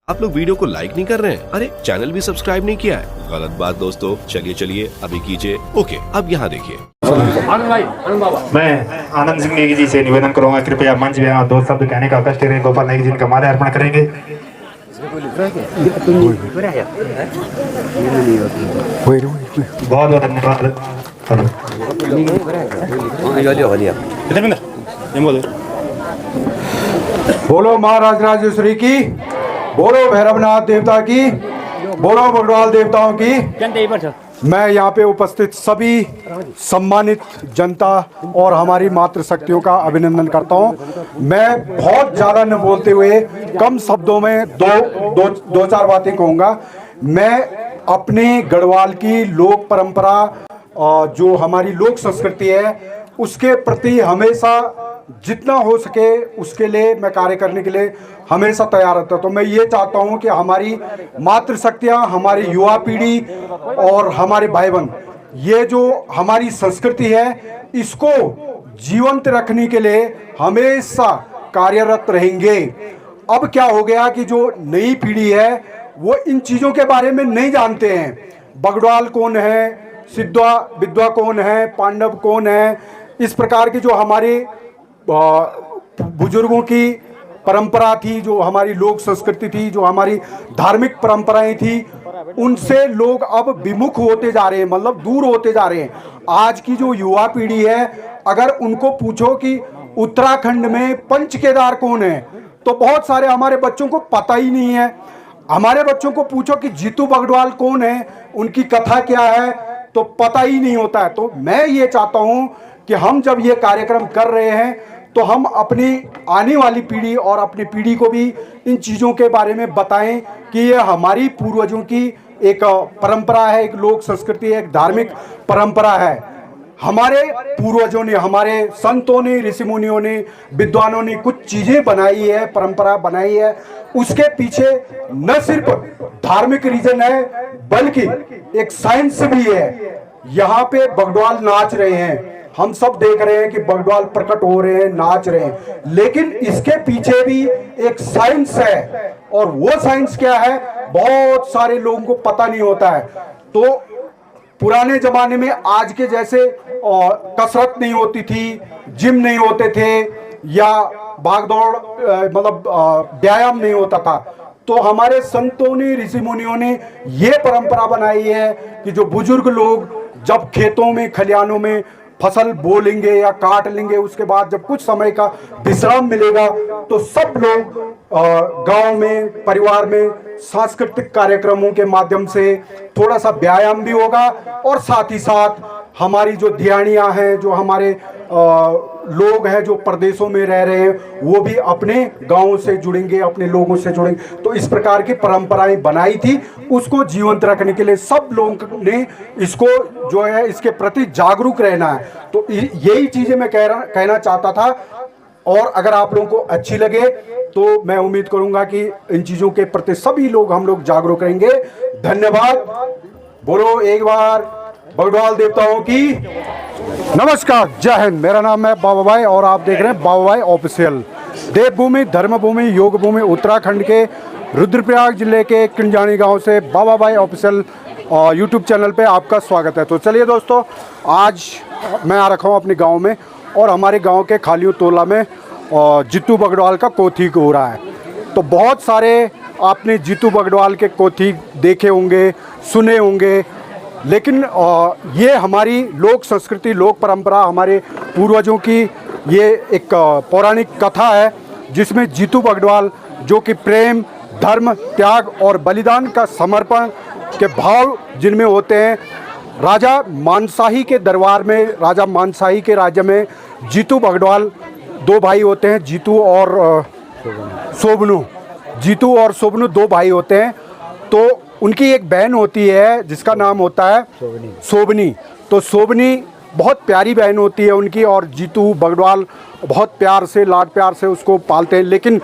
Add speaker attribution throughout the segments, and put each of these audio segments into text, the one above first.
Speaker 1: आप लोग वीडियो को लाइक नहीं कर रहे हैं? अरे चैनल भी सब्सक्राइब नहीं किया है? गलत बात दोस्तों। चलिए अभी कीजिए। ओके, अब यहाँ देखिए।
Speaker 2: मैं आनंद सिंह नेगी जी से निवेदन करूंगा, कृपया मंच में दो शब्द कहने का कष्ट करें। गोपाल नेगी जी का माला अर्पण करेंगे। बहुत बहुत धन्यवाद।
Speaker 3: बोलो महाराज राजेश्वरी की, बोलो भैरवनाथ देवता की, बोलो बगड़वाल देवताओं की। मैं यहाँ पे उपस्थित सभी सम्मानित जनता और हमारी मातृशक्तियों का अभिनंदन करता हूँ। मैं बहुत ज़्यादा न बोलते हुए कम शब्दों में दो चार बातें कहूँगा। मैं अपने गढ़वाल की लोक परंपरा जो हमारी लोक संस्कृति है उसके प्रति हमेशा जितना हो सके उसके लिए मैं कार्य करने के लिए हमेशा तैयार रहता हूँ। तो मैं ये चाहता हूँ कि हमारी मातृशक्तियाँ, हमारी युवा पीढ़ी और हमारे भाई बहन, ये जो हमारी संस्कृति है इसको जीवंत रखने के लिए हमेशा कार्यरत रहेंगे। अब क्या हो गया कि जो नई पीढ़ी है वो इन चीज़ों के बारे में नहीं जानते हैं। बगड़वाल कौन है, सिद्धवा विधवा कौन है, पांडव कौन है, इस प्रकार की जो हमारी बुजुर्गों की परंपरा थी, जो हमारी लोक संस्कृति थी, जो हमारी धार्मिक परंपराएं थी, उनसे लोग अब विमुख होते जा रहे हैं, मतलब दूर होते जा रहे हैं। आज की जो युवा पीढ़ी है अगर उनको पूछो कि उत्तराखंड में पंच केदार कौन है तो बहुत सारे हमारे बच्चों को पता ही नहीं है। हमारे बच्चों को पूछो कि जीतू बगड़वाल कौन है, उनकी कथा क्या है, तो पता ही नहीं होता है। तो मैं ये चाहता हूं कि हम जब ये कार्यक्रम कर रहे हैं तो हम अपनी आने वाली पीढ़ी और अपनी पीढ़ी को भी इन चीज़ों के बारे में बताएं कि ये हमारी पूर्वजों की एक परंपरा है, एक लोक संस्कृति है, एक धार्मिक परंपरा है। हमारे पूर्वजों ने, हमारे संतों ने, ऋषि मुनियों ने, विद्वानों ने कुछ चीज़ें बनाई है, परंपरा बनाई है, उसके पीछे न सिर्फ धार्मिक रीजन है बल्कि एक साइंस भी है। यहाँ पे बगड़वाल नाच रहे हैं, हम सब देख रहे हैं कि बगड़वाल प्रकट हो रहे हैं, नाच रहे हैं, लेकिन इसके पीछे भी एक साइंस है। और वो साइंस क्या है बहुत सारे लोगों को पता नहीं होता है। तो पुराने जमाने में आज के जैसे कसरत नहीं होती थी, जिम नहीं होते थे, या भागदौड़ मतलब व्यायाम नहीं होता था। तो हमारे संतों ने, ऋषि मुनियों ने ये परंपरा बनाई है कि जो बुजुर्ग लोग जब खेतों में, खलिहानों में फसल बो लेंगे या काट लेंगे, उसके बाद जब कुछ समय का विश्राम मिलेगा तो सब लोग गांव में, परिवार में सांस्कृतिक कार्यक्रमों के माध्यम से थोड़ा सा व्यायाम भी होगा और साथ ही साथ हमारी जो धियानियाँ हैं, जो हमारे लोग हैं जो प्रदेशों में रह रहे हैं, वो भी अपने गांवों से जुड़ेंगे, अपने लोगों से जुड़ेंगे। तो इस प्रकार की परंपराएं बनाई थी, उसको जीवंत रखने के लिए सब लोगों ने इसको जो है इसके प्रति जागरूक रहना है। तो यही चीज़ें मैं कहना चाहता था। और अगर आप लोगों को अच्छी लगे तो मैं उम्मीद करूंगा कि इन चीज़ों के प्रति सभी लोग, हम लोग जागरूक रहेंगे। धन्यवाद। बोलो एक बार बगड़वाल देवताओं की नमस्कार, जय हिंद। मेरा नाम है बाबा भाई और आप देख रहे हैं बाबा भाई ऑफिशियल। देवभूमि, धर्मभूमि, योग भूमि उत्तराखंड के रुद्रप्रयाग जिले के किंजानी गांव से बाबा भाई ऑफिशियल यूट्यूब चैनल पे आपका स्वागत है। तो चलिए दोस्तों, आज मैं आ रखा हूँ अपने गांव में और हमारे गांव के खालियों टोला में जीतू बगड़वाल का कोथी हो रहा है। तो बहुत सारे आपने जीतू बगड़वाल के कोथी देखे होंगे, सुने होंगे, लेकिन ये हमारी लोक संस्कृति, लोक परंपरा, हमारे पूर्वजों की ये एक पौराणिक कथा है जिसमें जीतू बगड़वाल जो कि प्रेम, धर्म, त्याग और बलिदान का समर्पण के भाव जिनमें होते हैं। राजा मानशाही के दरबार में, राजा मानशाही के राज्य में जीतू बगड़वाल दो भाई होते हैं, जीतू और सोबनू। जीतू और सोबनू दो भाई होते हैं। तो उनकी एक बहन होती है जिसका नाम होता है सोबनी। तो सोबनी बहुत प्यारी बहन होती है उनकी, और जीतू बगड़वाल बहुत प्यार से, लाड प्यार से उसको पालते हैं। लेकिन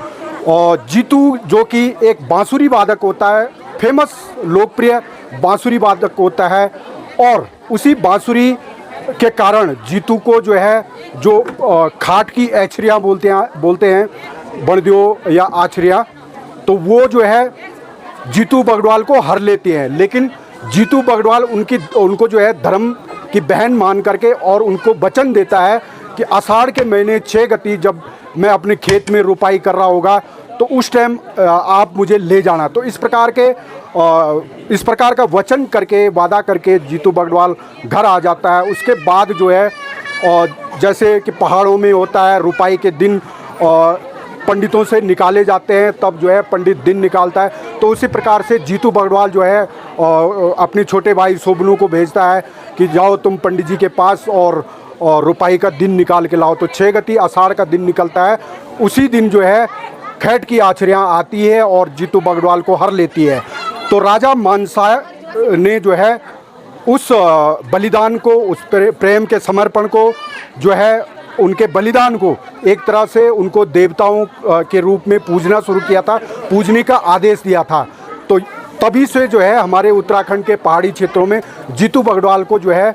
Speaker 3: जीतू जो कि एक बांसुरी वादक होता है, फेमस लोकप्रिय बांसुरी वादक होता है, और उसी बांसुरी के कारण जीतू को जो है, जो खाट की ऐछरियाँ बोलते हैं बणदियों या आछरियाँ, तो वो जो है जीतू बगड़वाल को हर लेते हैं। लेकिन जीतू बगड़वाल उनको जो है धर्म की बहन मान करके और उनको वचन देता है कि आषाढ़ के महीने 6 गति जब मैं अपने खेत में रुपाई कर रहा होगा तो उस टाइम आप मुझे ले जाना। तो इस प्रकार का वचन करके, वादा करके जीतू बगड़वाल घर आ जाता है। उसके बाद जो है जैसे कि पहाड़ों में होता है रुपाई के दिन पंडितों से निकाले जाते हैं, तब जो है पंडित दिन निकालता है। तो उसी प्रकार से जीतू बगड़वाल जो है अपने छोटे भाई शोभनू को भेजता है कि जाओ तुम पंडित जी के पास और रुपाई का दिन निकाल के लाओ। तो 6 गति आषाढ़ का दिन निकलता है। उसी दिन जो है खैट की आचरियाँ आती है और जीतू बगड़वाल को हर लेती है। तो राजा मानसाय ने जो है उस बलिदान को, उस प्रेम के समर्पण को जो है, उनके बलिदान को एक तरह से उनको देवताओं के रूप में पूजना शुरू किया था, पूजने का आदेश दिया था। तो तभी से जो है हमारे उत्तराखंड के पहाड़ी क्षेत्रों में जीतू बगड़वाल को जो है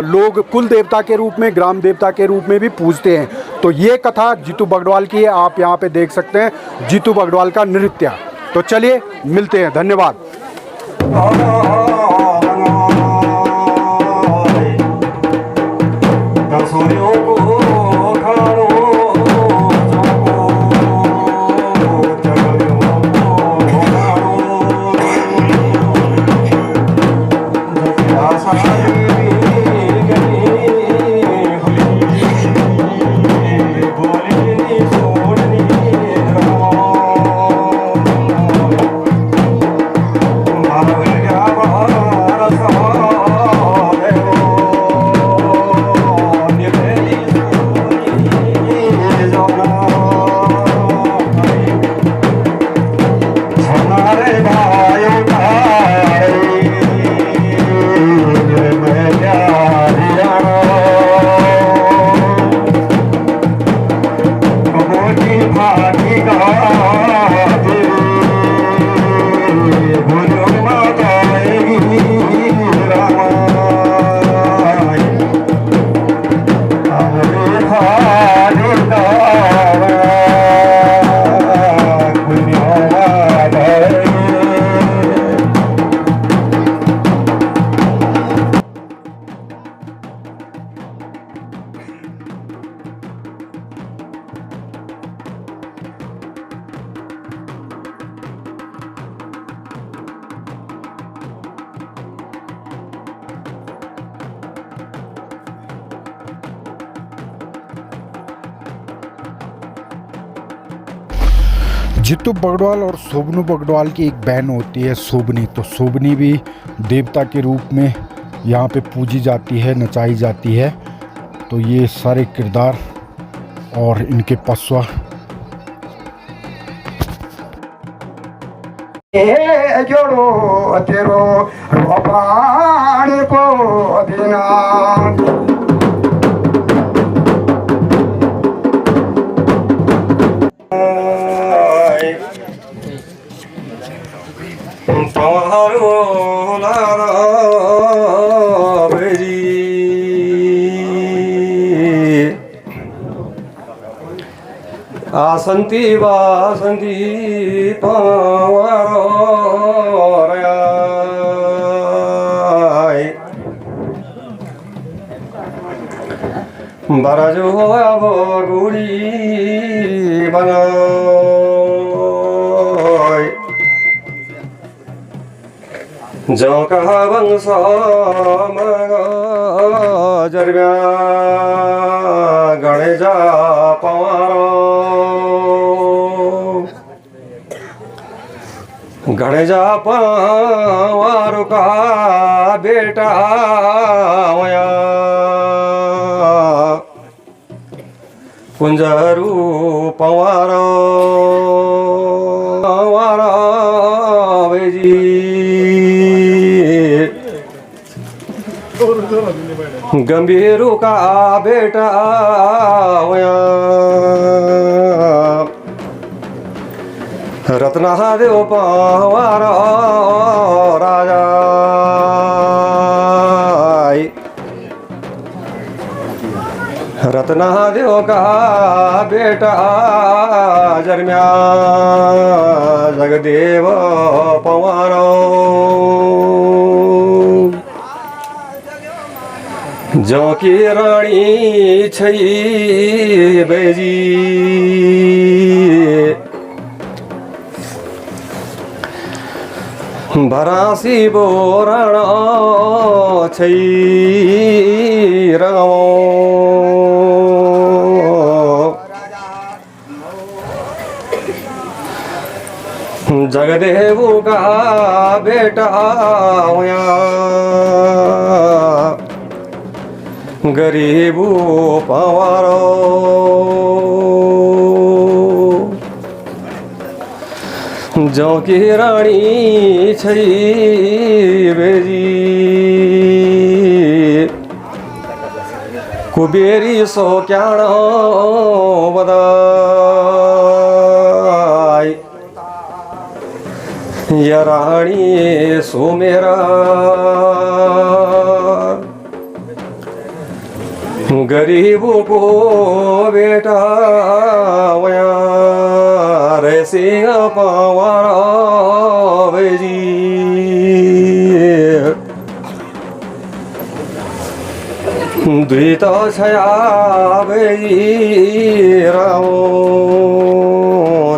Speaker 3: लोग कुल देवता के रूप में, ग्राम देवता के रूप में भी पूजते हैं। तो ये कथा जीतू बगड़वाल की है, आप यहाँ पे देख सकते हैं जीतू बगड़वाल का नृत्य। तो चलिए मिलते हैं, धन्यवाद। जीतू बगड़वाल और शोभनू बगड़वाल की एक बहन होती है शोभनी। तो शोभनी भी देवता के रूप में यहाँ पे पूजी जाती है, नचाई जाती है। तो ये सारे किरदार और इनके पसवा जोड़ो तेरो को दिना आसंती वासंती पावारो बरजो अब गुड़ी बना जो कहा वंश जरव्या गणेजा पवारो गणेजा पवारो का बेटा होया कुंजरू पवारो पवारो बेजी गंभीरू का बेटा होया रत्नादेव पवारो राजा
Speaker 4: रत्ना देव का बेटा जन्म्या जगदेव पवार जो की रानी छई बेजी भरासी बोरण छई राम जगदेव का बेटा होया गरीबू पवारो जो की रानी छई बेजी कुबेरी सो क्याण बदाई या रानी सो मेरा गरीबों को बेटा वया रे सिंह पवारा बेजी द्वित छया बेजी रामो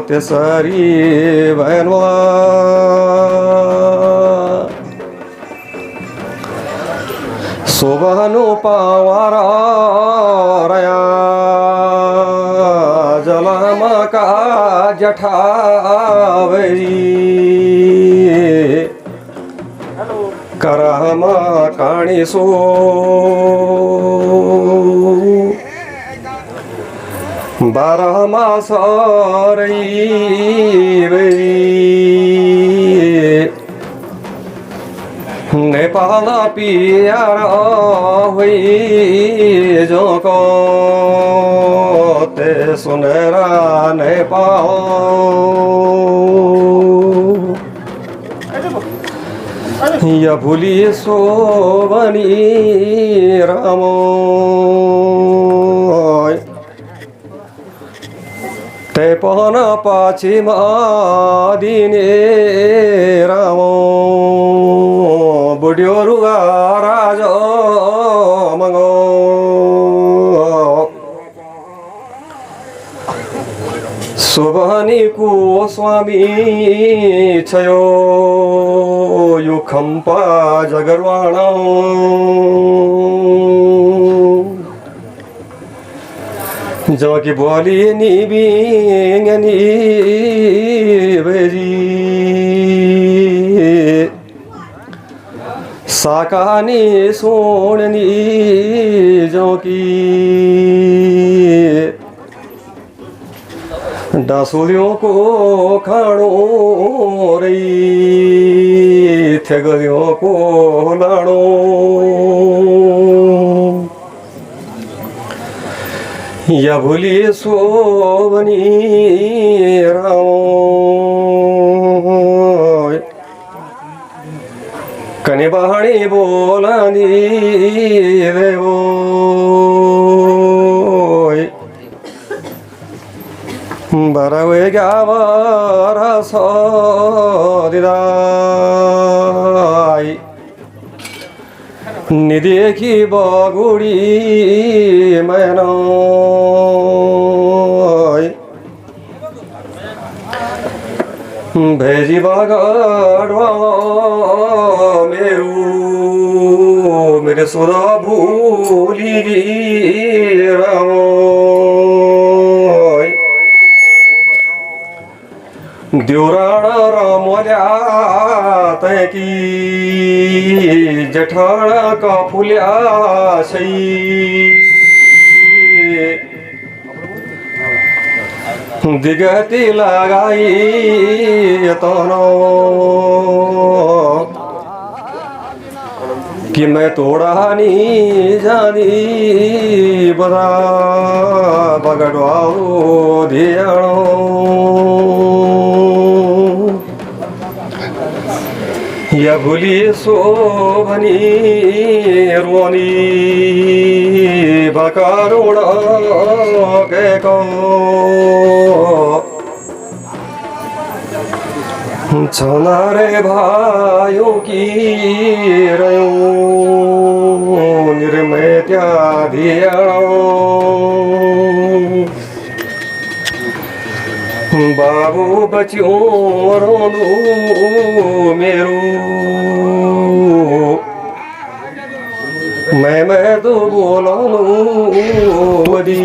Speaker 4: तेसरी बहनवा शोभनु पावारा रया जलम का जठावरी करम काणी सो बारह मास रही नेपाल पियार हुई जो को ते सुनेरा नेपाल या भूली सोवनी रामो ते पहन पश्चिम दिने रामो बुढ्यो रुगा राज मगो शोभनी को स्वामी छयो यो खम्पा जगरवाण जो कि बोली निबिंगनी बेजी साकानी सोननी जो की डासुलियों को खाणो रही थेगलियों को लाणो या भूली सोवनी रामो कने बहाणी बोलनी देवो बरवे गावर सदिदाई निदेखि बगुडी मैनो भेजी बगडवा मेरे सुधा भूली रामो द्योराण रामोल्या तैकी जठाण का फुल्या सई दिगती लगाई तनो कि मैं तोड़ा नहीं जानी बड़ा बगड़वाओ धियाणो या भुली शोभनी रोनी बकारुण गएको छनारे भायो कि रह्यो निर्मय त्याधियाणो बाबु बच्यो रोनु मेरो मैं तो बोलानु वदी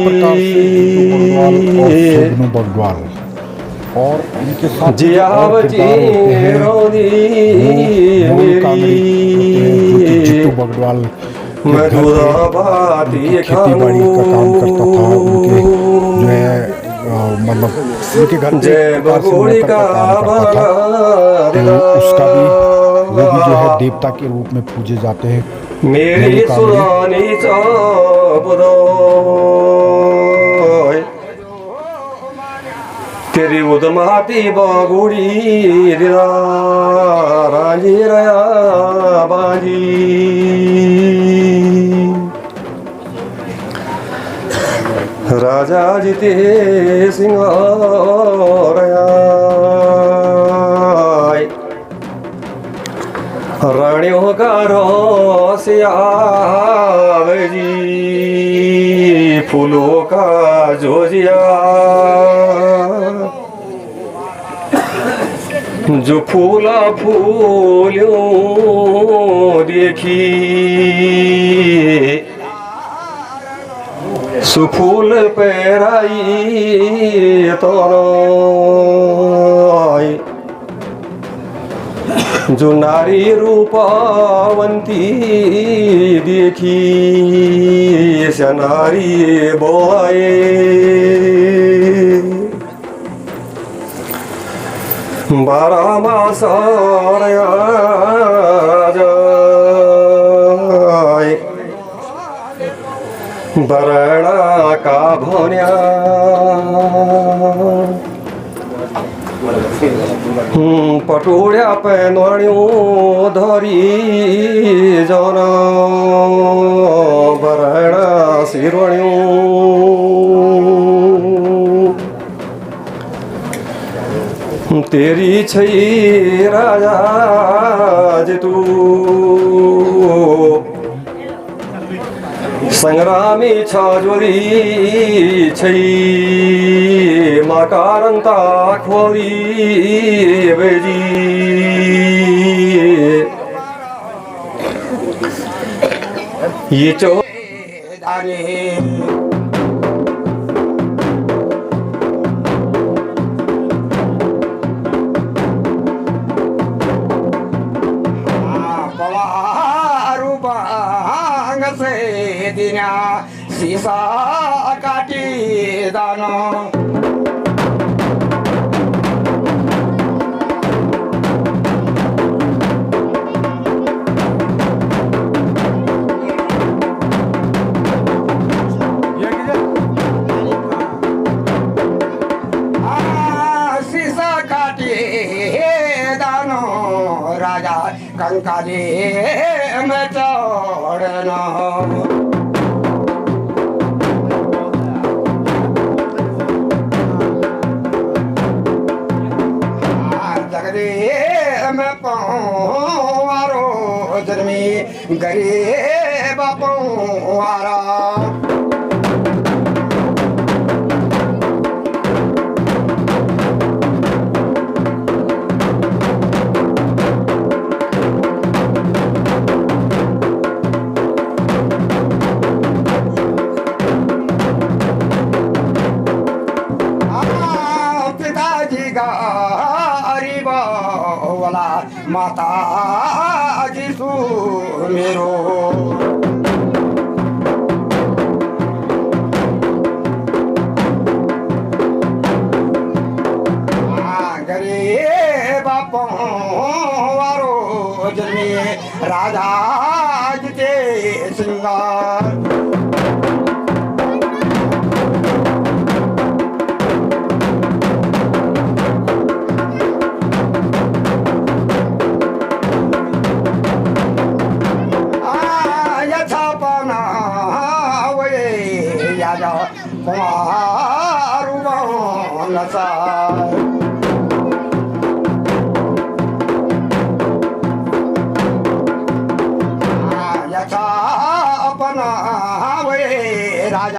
Speaker 3: बगवाल और इनके साथ
Speaker 4: जिया बची रोनी मेरी
Speaker 3: जितू बगवाल
Speaker 4: मैं खुदा बाती
Speaker 3: खेती बाड़ी का काम करता था। उनके जो है मतलब उनके घर
Speaker 4: जय बगोड़ी का
Speaker 3: तो उसका भी वो भी जो है देवता के रूप में पूजे जाते हैं।
Speaker 4: मेरी सुरानी चापदोय तेरी उदमाती बागुड़ी दिला राजी रया बाजी राजा जीते सिंगारया रानियों का रोसियावजी फूलों का जोजिया जो फूला फूलों देखी सुफूल पैराई तोराई जो नारी रूपवंती देखी ऐसा नारी बोए 12 मास जाए बरणा का भोन्या पटोळ्या पैनवाण्यो धरी जन बरणा शिरवण्यो तेरी छै राजा जितू संग्रामी छजोरी छै मकारन्ता खोरी बेजी ये चो
Speaker 5: सीसा काटी दानो सीसा काटी दानो राजा कंकाली में चढ़ना में पवारो जन्मी गरीब पवारा पिताजी का माता जिसु मेरो गरीब पवारो जन्मी राजा जिते सिंगार यथा अपना वे राजा